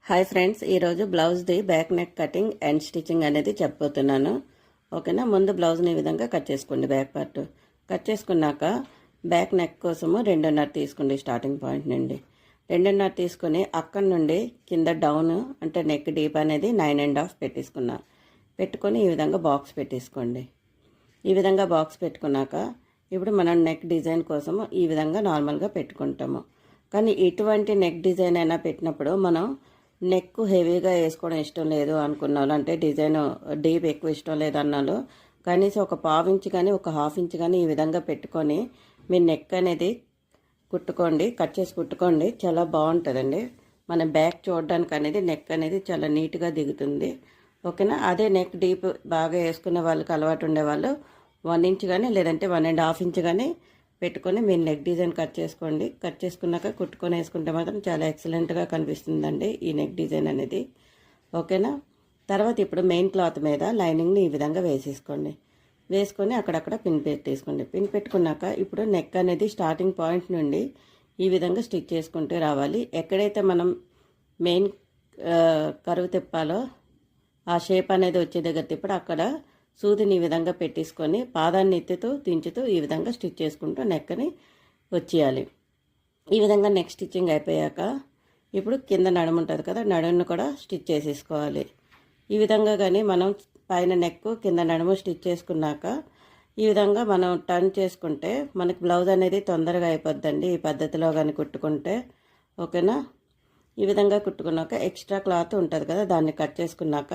Hi friends, ఈరోజు బ్లౌజ్ది back neck cutting and stitching అనేది చెప్పబోతున్నాను. ఓకేనా. ముందు బ్లౌజ్ని ఈ విధంగా కట్ చేసుకోండి. బ్యాక్ పార్ట్ కట్ చేసుకున్నాక బ్యాక్ నెక్ కోసము 2.5 తీసుకోండి. స్టార్టింగ్ పాయింట్ నుండి 2.5 తీసుకొని అక్కడి నుండి కింద డౌన్ అంటే నెక్ డీప్ అనేది 9.5 పెట్టుకొని ఈ విధంగా బాక్స్ పెట్టేసుకోండి. ఈ విధంగా బాక్స్ పెట్టుకున్నాక ఇప్పుడు మనం నెక్ డిజైన్ కోసము ఈ విధంగా నార్మల్గా పెట్టుకుంటాము. కానీ ఇటువంటి నెక్ డిజైన్ అయినా పెట్టినప్పుడు మనం నెక్ హెవీగా వేసుకోవడం ఇష్టం లేదు అనుకున్న వాళ్ళు, అంటే డిజైన్ డీప్ ఎక్కువ ఇష్టం లేదు అన్నాళ్ళు కనీసం ఒక 1/2 ఇంచ్ కానీ ఒక 1/2 ఇంచ్ కానీ ఈ విధంగా పెట్టుకొని మీ నెక్ అనేది కుట్టుకోండి. కట్ చేసి కుట్టుకోండి. చాలా బాగుంటుందండి. మన బ్యాక్ చూడడానికి అనేది నెక్ అనేది చాలా నీట్గా దిగుతుంది. ఓకేనా. అదే నెక్ డీప్ బాగా వేసుకునే వాళ్ళకి అలవాటు ఉండేవాళ్ళు 1 ఇంచ్ కానీ లేదంటే 1.5 ఇంచ్ కానీ పెట్టుకొని మీరు నెక్ డిజైన్ కట్ చేసుకోండి. కట్ చేసుకున్నాక కుట్టుకొని వేసుకుంటే మాత్రం చాలా ఎక్సలెంట్గా కనిపిస్తుందండి ఈ నెక్ డిజైన్ అనేది. ఓకేనా. తర్వాత ఇప్పుడు మెయిన్ క్లాత్ మీద లైనింగ్ని ఈ విధంగా వేసేసుకోండి. వేసుకొని అక్కడక్కడ పిన్ పెట్టేసుకోండి. పిన్ పెట్టుకున్నాక ఇప్పుడు నెక్ అనేది స్టార్టింగ్ పాయింట్ నుండి ఈ విధంగా స్టిచ్ చేసుకుంటూ రావాలి. ఎక్కడైతే మనం మెయిన్ కరువు తిప్పాలో ఆ షేప్ అనేది వచ్చే దగ్గర తిప్పుడు అక్కడ సూదిని ఈ విధంగా పెట్టేసుకొని పాదాన్ని ఎత్తుతూ దించుతూ ఈ విధంగా స్టిచ్ చేసుకుంటూ నెక్ని వచ్చేయాలి. ఈ విధంగా నెక్ స్టిచ్చింగ్ అయిపోయాక ఇప్పుడు కింద నడుము ఉంటుంది కదా, నడుమును కూడా స్టిచ్ చేసేసుకోవాలి. ఈ విధంగా కానీ మనం పైన నెక్ కింద నడుము స్టిచ్ చేసుకున్నాక ఈ విధంగా మనం టర్న్ చేసుకుంటే మనకి బ్లౌజ్ అనేది తొందరగా అయిపోద్దండి ఈ పద్ధతిలో కానీ కుట్టుకుంటే. ఓకేనా. ఈ విధంగా కుట్టుకున్నాక ఎక్స్ట్రా క్లాత్ ఉంటుంది కదా, దాన్ని కట్ చేసుకున్నాక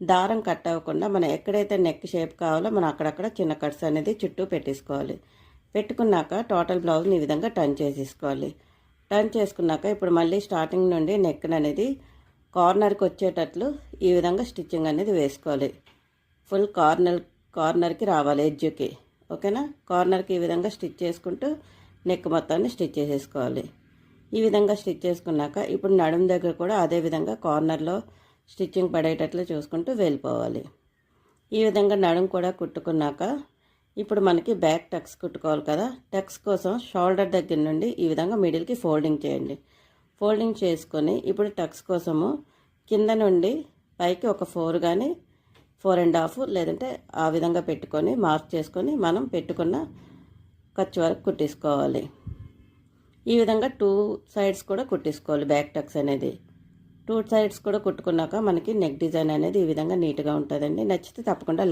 దారం కట్ అవ్వకుండా మనం ఎక్కడైతే నెక్ షేప్ కావాలో మనం అక్కడక్కడ చిన్న కట్స్ అనేది చుట్టూ పెట్టేసుకోవాలి. పెట్టుకున్నాక టోటల్ బ్లౌజ్ని ఈ విధంగా టర్న్ చేసేసుకోవాలి. టర్న్ చేసుకున్నాక ఇప్పుడు మళ్ళీ స్టార్టింగ్ నుండి నెక్ అనేది కార్నర్కి వచ్చేటట్లు ఈ విధంగా స్టిచ్చింగ్ అనేది వేసుకోవాలి. ఫుల్ కార్నర్కి రావాలి ఎడ్జ్కి. ఓకేనా. కార్నర్కి ఈ విధంగా స్టిచ్ చేసుకుంటూ నెక్ మొత్తాన్ని స్టిచ్ చేసేసుకోవాలి. ఈ విధంగా స్టిచ్ చేసుకున్నాక ఇప్పుడు నడుము దగ్గర కూడా అదే విధంగా కార్నర్లో స్టిచ్చింగ్ పడేటట్లు చూసుకుంటూ వెళ్ళిపోవాలి. ఈ విధంగా నడుము కూడా కుట్టుకున్నాక ఇప్పుడు మనకి బ్యాక్ టక్స్ కుట్టుకోవాలి కదా. టక్స్ కోసం షోల్డర్ దగ్గర నుండి ఈ విధంగా మిడిల్కి ఫోల్డింగ్ చేయండి. ఫోల్డింగ్ చేసుకొని ఇప్పుడు టక్స్ కోసము కింద నుండి పైకి ఒక 4 కానీ 4.5 లేదంటే ఆ విధంగా పెట్టుకొని మార్క్ చేసుకొని మనం పెట్టుకున్న ఖర్చు వరకు కుట్టేసుకోవాలి. ఈ విధంగా 2 సైడ్స్ కూడా కుట్టేసుకోవాలి. బ్యాక్ టక్స్ అనేది 2 సైడ్స్ కూడా కుట్టుకున్నాక మనకి నెక్ డిజైన్ అనేది ఈ విధంగా నీట్గా ఉంటుందండి. నచ్చితే తప్పకుండా